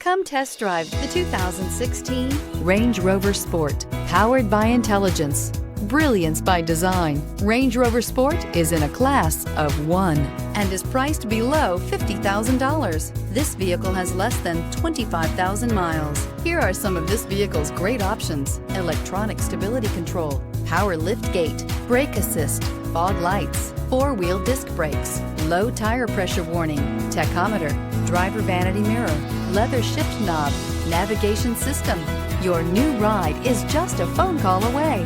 Come test drive the 2016 Range Rover Sport. Powered by intelligence, brilliance by design, Range Rover Sport is in a class of one and is priced below $50,000. This vehicle has less than 25,000 miles. Here are some of this vehicle's great options: electronic stability control, power liftgate, brake assist, fog lights, four-wheel disc brakes, low tire pressure warning, tachometer, driver vanity mirror, leather shift knob, navigation system. Your new ride is just a phone call away.